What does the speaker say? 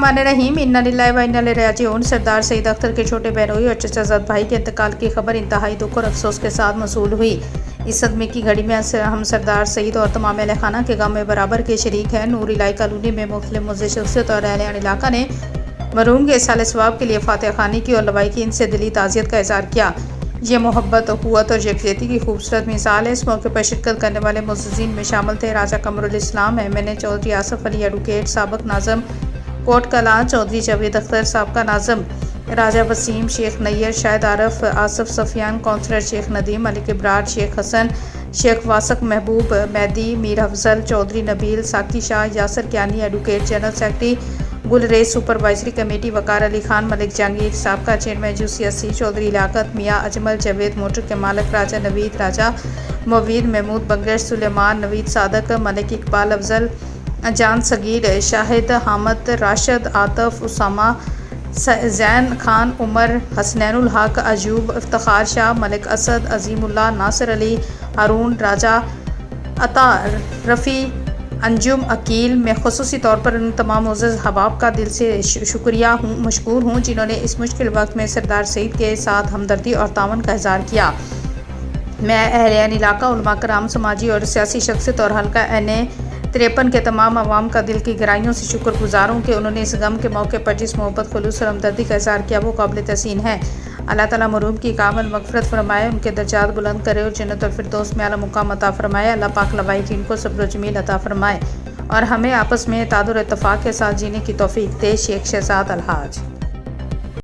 रहीम इन्ना लिल्लाहि व इन्ना इलैहि राजिऊन। सरदार सईद अख्तर के छोटे बहनोई और चचाजाद भाई के इंतकाल की खबर इंतहाई दुख और अफसोस के साथ मौसूल हुई। इस सदमे की घड़ी में हम सरदार सईद और तमाम अहले खाना के गम में बराबर के शरीक हैं। नूर इलाही कॉलोनी में मुख्तलिफ मुअज़्ज़िज़ शख्सियत और अहले इलाका ने मरहूम के इसाले सवाब के लिए फातिहा खानी की और लवाहिकीन से दिली ताज़ियत का इज़हार किया। ये मोहब्बत, अख़ुवत और यकजहती की खूबसूरत मिसाल है। इस मौके पर शिरकत करने वाले मुअज़्ज़िज़ीन में शामिल थे राजा कमरुल इस्लाम, MNA चौधरी आसफ अली एडवोकेट, साबिक़ नाज़िम कोट कलां चौधरी जावेद अख्तर, साबका नाज़िम Raja Waseem, Sheikh Nayyar, Shahid Arif, Asif Sufyan, councillor Sheikh Nadeem, Malik Ibrar, Sheikh Hassan, Sheikh Wasiq Mehboob, Mehdi, Mir Afzal Chaudhry, Nabeel, Saqi Shah, Yasir Kiyani advocate, general secretary Gulrez, supervisory committee Waqar Ali Khan, Malik Jahangir, साबका चेयरमैन GCSE चौधरी लियाकत, मियाँ अजमल जावेद, मोटर के मालिक राजा नवीद, राजा मोवीद, महमूद बंगश, सुलेमान, नवीद सादक, मलिक इकबाल अफजल, जान सगीर, शाहिद हामद, राशिद, आतफ, उसामा, जैन खान, उमर, हसनैनुल हक, अयूब, इफ्तिखार शाह, मलिक असद, अजीमुल्लाह, नासिर अली, हारून, राजा अता, रफ़ी, अंजुम, अकील। मैं ख़ुसूसी तौर पर उन तमाम मुअज़्ज़िज़ अहबाब का दिल से मशकूर हूँ जिन्होंने इस मुश्किल वक्त में सरदार सईद के साथ हमदर्दी और तावन का इज़हार किया। मैं अहले इलाका, उलमा कराम, समाजी और सियासी शख्सियत और हल्का NA 53 के तमाम अवाम का दिल की गहराइयों से शुक्रगुज़ार हूँ कि उन्होंने इस गम के मौके पर जिस मोहब्बत, खुलूस और हमदर्दी का इज़हार किया वो काबिल तहसीन है। अल्लाह ताला मरहूम की कामिल मग़फ़िरत फरमाए, उनके दर्जात बुलंद करे और जन्नतुल फ़िरदौस में आला मुक़ाम अता फरमाए। अल्लाह पाक लवाहिकीन को सब्र व जमील अता फरमाए और हमें आपस में इत्तेहाद और इत्तेफ़ाक़ के साथ जीने की तौफ़ीक़ दे। शेख शहज़ाद अलहाज।